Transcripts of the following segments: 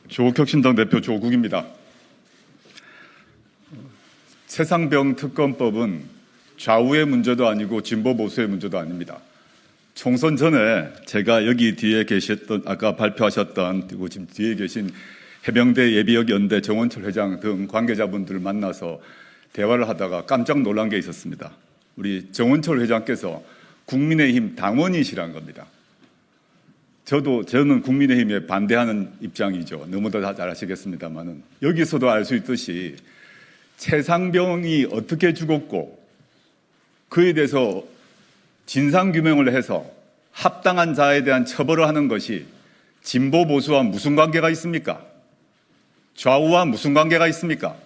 조국혁신당 대표 조국입니다. 최상병 특검법은 좌우의 문제도 아니고 진보 보수의 문제도 아닙니다. 총선 전에 제가 여기 뒤에 계셨던, 아까 발표하셨던, 그리고 지금 뒤에 계신 해병대 예비역연대 정원철 회장 등 관계자분들을 만나서 대화를 하다가 깜짝 놀란 게 있었습니다. 우리 정원철 회장께서 국민의힘 당원이시란 겁니다. 저는 국민의힘에 반대하는 입장이죠. 너무도 잘 아시겠습니다만은 여기서도 알 수 있듯이 최상병이 어떻게 죽었고 그에 대해서 진상규명을 해서 합당한 자에 대한 처벌을 하는 것이 진보 보수와 무슨 관계가 있습니까? 좌우와 무슨 관계가 있습니까?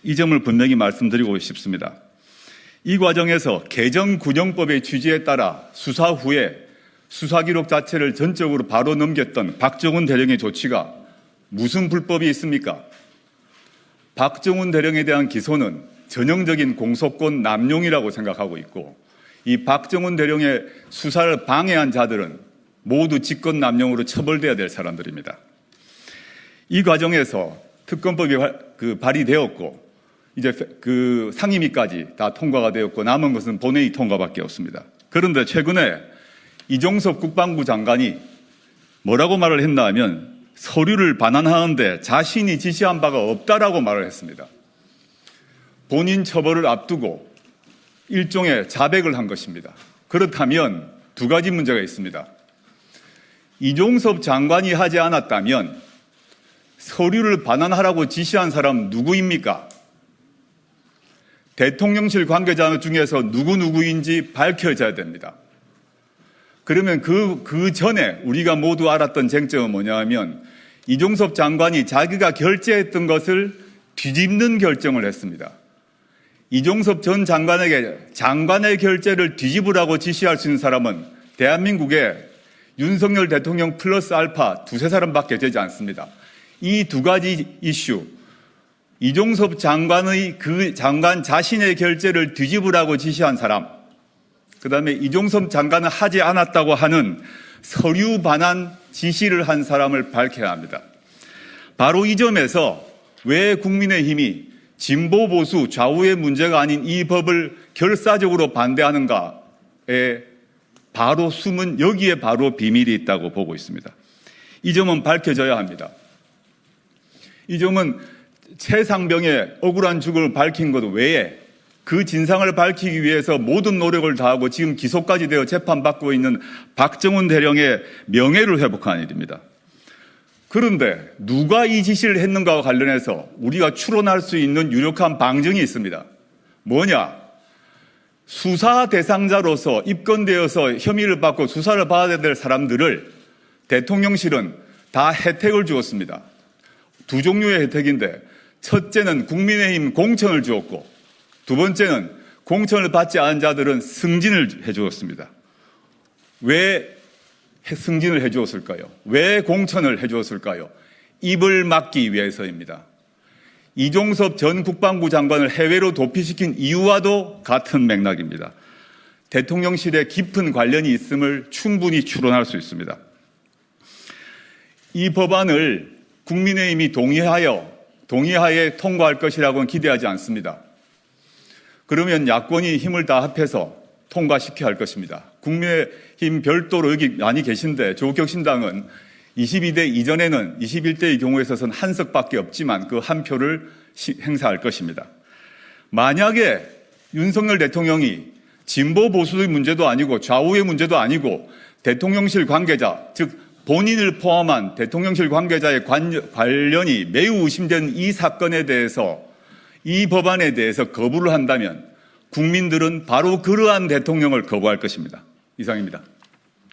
이 점을 분명히 말씀드리고 싶습니다. 이 과정에서 개정군용법의 취지에 따라 수사 후에 수사기록 자체를 전적으로 바로 넘겼던 박정훈 대령의 조치가 무슨 불법이 있습니까? 박정훈 대령에 대한 기소는 전형적인 공소권 남용이라고 생각하고 있고, 이 박정훈 대령의 수사를 방해한 자들은 모두 직권 남용으로 처벌돼야 될 사람들입니다. 이 과정에서 특검법이 발의되었고 이제 상임위까지 다 통과가 되었고 남은 것은 본회의 통과밖에 없습니다. 그런데 최근에 이종섭 국방부 장관이 뭐라고 말을 했나 하면 서류를 반환하는데 자신이 지시한 바가 없다라고 말을 했습니다. 본인 처벌을 앞두고 일종의 자백을 한 것입니다. 그렇다면 두 가지 문제가 있습니다. 이종섭 장관이 하지 않았다면 서류를 반환하라고 지시한 사람 누구입니까? 대통령실 관계자 중에서 누구인지 밝혀져야 됩니다. 그러면 그 전에 우리가 모두 알았던 쟁점은 뭐냐 하면 이종섭 장관이 자기가 결재했던 것을 뒤집는 결정을 했습니다. 이종섭 전 장관에게 장관의 결재를 뒤집으라고 지시할 수 있는 사람은 대한민국에 윤석열 대통령 플러스 알파 두세 사람밖에 되지 않습니다. 이 두 가지 이슈, 이종섭 장관의 그 장관 자신의 결재를 뒤집으라고 지시한 사람, 그 다음에 이종섭 장관은 하지 않았다고 하는 서류 반환 지시를 한 사람을 밝혀야 합니다. 바로 이 점에서 왜 국민의힘이 진보 보수 좌우의 문제가 아닌 이 법을 결사적으로 반대하는가에 바로 숨은 여기에 바로 비밀이 있다고 보고 있습니다. 이 점은 밝혀져야 합니다. 이 점은 최상병의 억울한 죽음을 밝힌 것 외에 그 진상을 밝히기 위해서 모든 노력을 다하고 지금 기소까지 되어 재판받고 있는 박정훈 대령의 명예를 회복하는 일입니다. 그런데 누가 이 지시를 했는가와 관련해서 우리가 추론할 수 있는 유력한 방증이 있습니다. 뭐냐? 수사 대상자로서 입건되어서 혐의를 받고 수사를 받아야 될 사람들을 대통령실은 다 혜택을 주었습니다. 두 종류의 혜택인데, 첫째는 국민의힘 공천을 주었고 두 번째는 공천을 받지 않은 자들은 승진을 해주었습니다. 왜 승진을 해주었을까요? 왜 공천을 해주었을까요? 입을 막기 위해서입니다. 이종섭 전 국방부 장관을 해외로 도피시킨 이유와도 같은 맥락입니다. 대통령실에 깊은 관련이 있음을 충분히 추론할 수 있습니다. 이 법안을 국민의힘이 동의하에 통과할 것이라고는 기대하지 않습니다. 그러면 야권이 힘을 다 합해서 통과시켜야 할 것입니다. 국민의힘 별도로 여기 많이 계신데 조국혁신당은 22대 이전에는 21대의 경우에 있어서는 한 석밖에 없지만 그 한 표를 행사할 것입니다. 만약에 윤석열 대통령이 진보 보수의 문제도 아니고 좌우의 문제도 아니고 대통령실 관계자, 즉 본인을 포함한 대통령실 관계자의 관련이 매우 의심되는 이 사건에 대해서 이 법안에 대해서 거부를 한다면 국민들은 바로 그러한 대통령을 거부할 것입니다. 이상입니다.